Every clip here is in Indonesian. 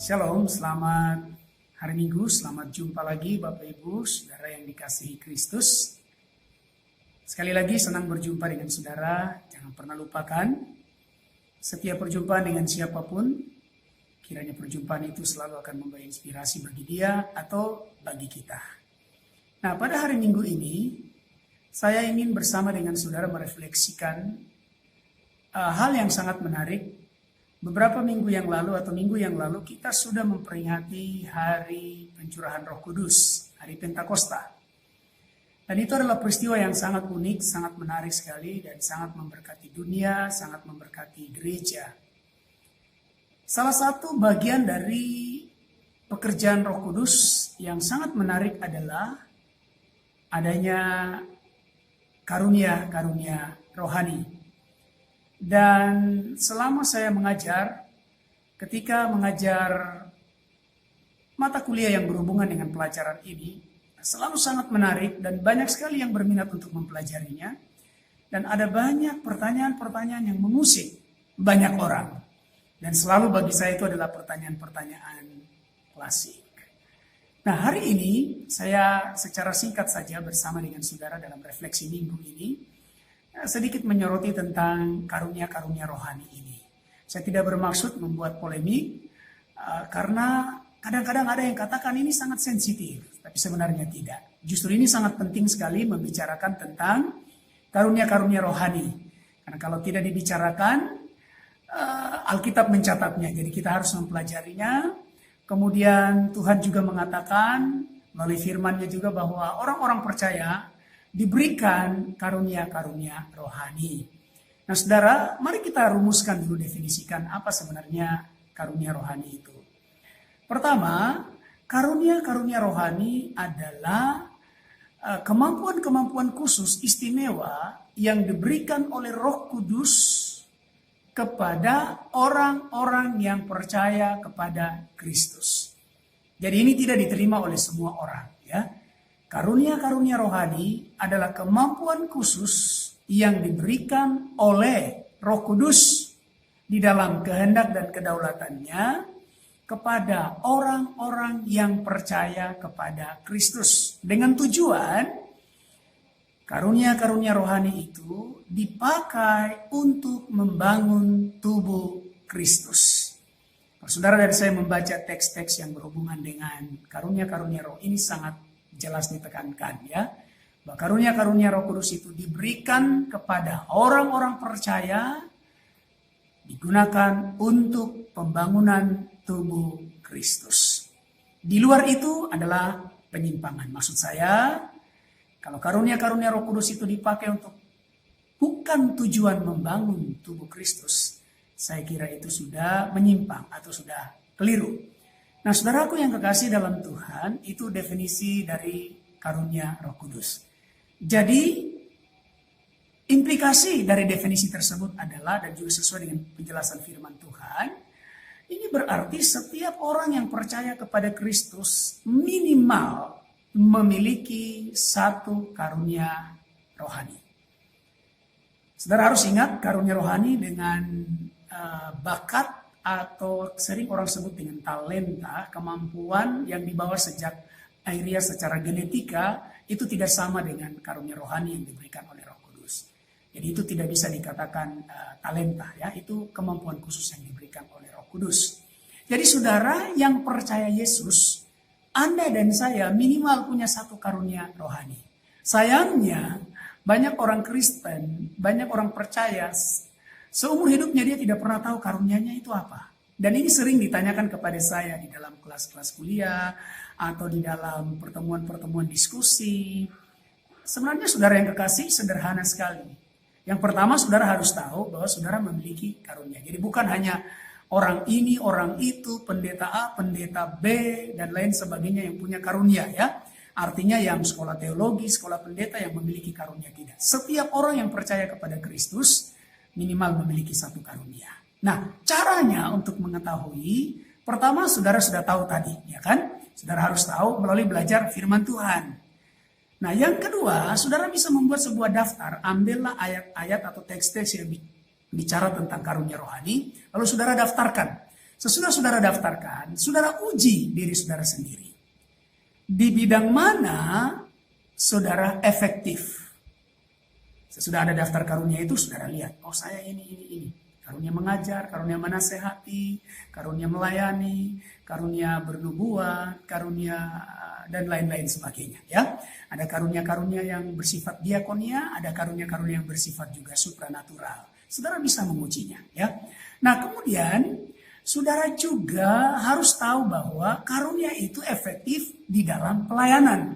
Shalom, selamat hari Minggu, selamat jumpa lagi Bapak Ibu, Saudara yang dikasihi Kristus. Sekali lagi senang berjumpa dengan Saudara, jangan pernah lupakan, setiap perjumpaan dengan siapapun, kiranya perjumpaan itu selalu akan membawa inspirasi bagi dia atau bagi kita. Nah, pada hari Minggu ini, saya ingin bersama dengan Saudara merefleksikan hal yang sangat menarik. Beberapa minggu yang lalu atau minggu yang lalu kita sudah memperingati hari pencurahan Roh Kudus, hari Pentakosta. Dan itu adalah peristiwa yang sangat unik, sangat menarik sekali dan sangat memberkati dunia, sangat memberkati gereja. Salah satu bagian dari pekerjaan Roh Kudus yang sangat menarik adalah adanya karunia-karunia rohani. Dan selama saya mengajar, ketika mengajar mata kuliah yang berhubungan dengan pelajaran ini, selalu sangat menarik dan banyak sekali yang berminat untuk mempelajarinya. Dan ada banyak pertanyaan-pertanyaan yang mengusik banyak orang. Dan selalu bagi saya itu adalah pertanyaan-pertanyaan klasik. Nah, hari ini saya secara singkat saja bersama dengan saudara dalam refleksi minggu ini, sedikit menyoroti tentang karunia-karunia rohani ini. Saya tidak bermaksud membuat polemik, karena kadang-kadang ada yang katakan ini sangat sensitif, tapi sebenarnya tidak. Justru ini sangat penting sekali membicarakan tentang karunia-karunia rohani. Karena kalau tidak dibicarakan, Alkitab mencatatnya, jadi kita harus mempelajarinya. Kemudian Tuhan juga mengatakan melalui firman-Nya juga bahwa orang-orang percaya diberikan karunia-karunia rohani. Nah, saudara, mari kita rumuskan dulu, definisikan apa sebenarnya karunia rohani itu. Pertama, karunia-karunia rohani adalah kemampuan-kemampuan khusus istimewa yang diberikan oleh Roh Kudus kepada orang-orang yang percaya kepada Kristus. Jadi ini tidak diterima oleh semua orang, ya. Karunia-karunia rohani adalah kemampuan khusus yang diberikan oleh Roh Kudus di dalam kehendak dan kedaulatannya kepada orang-orang yang percaya kepada Kristus. Dengan tujuan karunia-karunia rohani itu dipakai untuk membangun tubuh Kristus. Saudara, dari saya membaca teks-teks yang berhubungan dengan karunia-karunia roh ini sangat jelas ditekankan, ya, bahwa karunia-karunia Roh Kudus itu diberikan kepada orang-orang percaya, digunakan untuk pembangunan tubuh Kristus. Di luar itu adalah penyimpangan. Maksud saya, kalau karunia-karunia Roh Kudus itu dipakai untuk bukan tujuan membangun tubuh Kristus, saya kira itu sudah menyimpang atau sudah keliru. Nah, saudaraku yang kekasih dalam Tuhan, itu definisi dari karunia Roh Kudus. Jadi, implikasi dari definisi tersebut adalah, dan juga sesuai dengan penjelasan firman Tuhan, ini berarti setiap orang yang percaya kepada Kristus minimal memiliki satu karunia rohani. Saudara harus ingat, karunia rohani dengan bakat atau sering orang sebut dengan talenta, kemampuan yang dibawa sejak lahiriah secara genetika, itu tidak sama dengan karunia rohani yang diberikan oleh Roh Kudus. Jadi itu tidak bisa dikatakan talenta, ya, itu kemampuan khusus yang diberikan oleh Roh Kudus. Jadi saudara yang percaya Yesus, Anda dan saya minimal punya satu karunia rohani. Sayangnya banyak orang Kristen, banyak orang percaya, seumur hidupnya dia tidak pernah tahu karunianya itu apa. Dan ini sering ditanyakan kepada saya di dalam kelas-kelas kuliah atau di dalam pertemuan-pertemuan diskusi. Sebenarnya saudara yang kekasih sederhana sekali. Yang pertama, saudara harus tahu bahwa saudara memiliki karunia. Jadi bukan hanya orang ini, orang itu, pendeta A, pendeta B, dan lain sebagainya yang punya karunia, ya. Artinya yang sekolah teologi, sekolah pendeta yang memiliki karunia, tidak. Setiap orang yang percaya kepada Kristus minimal memiliki satu karunia. Nah, caranya untuk mengetahui, pertama saudara sudah tahu tadi, ya kan? Saudara harus tahu melalui belajar firman Tuhan. Nah, yang kedua, saudara bisa membuat sebuah daftar, ambillah ayat-ayat atau teks-teks yang bicara tentang karunia rohani, lalu saudara daftarkan. Sesudah saudara daftarkan, saudara uji diri saudara sendiri. Di bidang mana saudara efektif? Sesudah ada daftar karunia itu, saudara lihat, oh saya ini. Karunia mengajar, karunia menasehati, karunia melayani, karunia bernubuat, karunia dan lain-lain sebagainya. Ya, ada karunia-karunia yang bersifat diakonia, ada karunia-karunia yang bersifat juga supranatural. Saudara bisa mengujinya. Ya, nah kemudian saudara juga harus tahu bahwa karunia itu efektif di dalam pelayanan.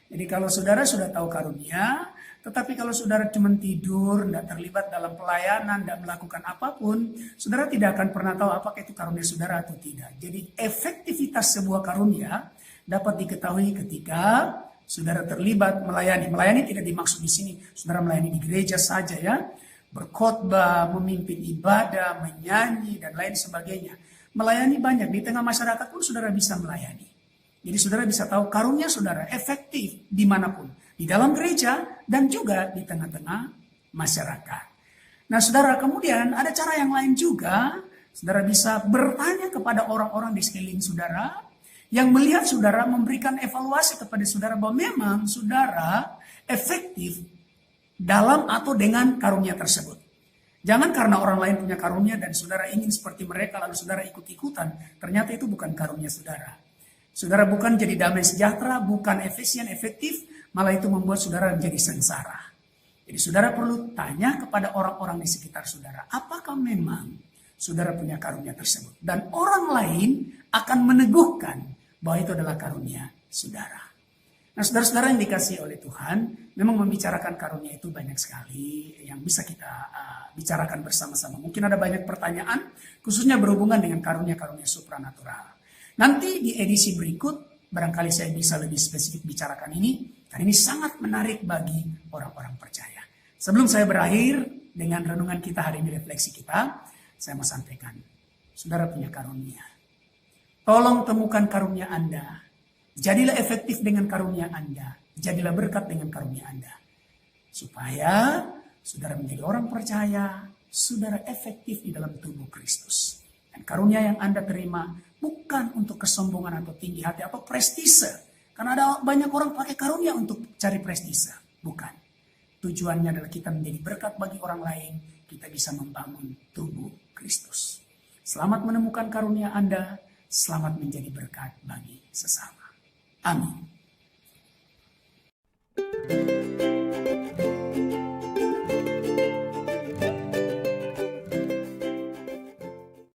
Jadi kalau saudara sudah tahu karunia, tetapi kalau saudara cuma tidur, tidak terlibat dalam pelayanan, tidak melakukan apapun, saudara tidak akan pernah tahu apakah itu karunia saudara atau tidak. Jadi efektivitas sebuah karunia dapat diketahui ketika saudara terlibat melayani. Melayani tidak dimaksud di sini, saudara melayani di gereja saja ya. Berkhotbah, memimpin ibadah, menyanyi, dan lain sebagainya. Melayani banyak, di tengah masyarakat pun saudara bisa melayani. Jadi saudara bisa tahu karunia saudara efektif dimanapun. Di dalam gereja dan juga di tengah-tengah masyarakat. Nah saudara, kemudian ada cara yang lain juga. Saudara bisa bertanya kepada orang-orang di sekeliling saudara yang melihat saudara, memberikan evaluasi kepada saudara bahwa memang saudara efektif dalam atau dengan karunia tersebut. Jangan karena orang lain punya karunia dan saudara ingin seperti mereka lalu saudara ikut-ikutan. Ternyata itu bukan karunia saudara. Saudara bukan jadi damai sejahtera, bukan efisien, efektif, malah itu membuat saudara menjadi sengsara. Jadi saudara perlu tanya kepada orang-orang di sekitar saudara, apakah memang saudara punya karunia tersebut? Dan orang lain akan meneguhkan bahwa itu adalah karunia saudara. Nah saudara-saudara yang dikasihi oleh Tuhan, memang membicarakan karunia itu banyak sekali yang bisa kita bicarakan bersama-sama. Mungkin ada banyak pertanyaan, khususnya berhubungan dengan karunia-karunia supranatural. Nanti di edisi berikut, barangkali saya bisa lebih spesifik bicarakan ini, karena ini sangat menarik bagi orang-orang percaya. Sebelum saya berakhir dengan renungan kita hari ini, refleksi kita, saya mau sampaikan, saudara punya karunia. Tolong temukan karunia Anda. Jadilah efektif dengan karunia Anda. Jadilah berkat dengan karunia Anda. Supaya saudara menjadi orang percaya, saudara efektif di dalam tubuh Kristus. Dan karunia yang Anda terima bukan untuk kesombongan atau tinggi hati atau prestise. Karena ada banyak orang pakai karunia untuk cari prestise. Bukan. Tujuannya adalah kita menjadi berkat bagi orang lain. Kita bisa membangun tubuh Kristus. Selamat menemukan karunia Anda. Selamat menjadi berkat bagi sesama. Amin.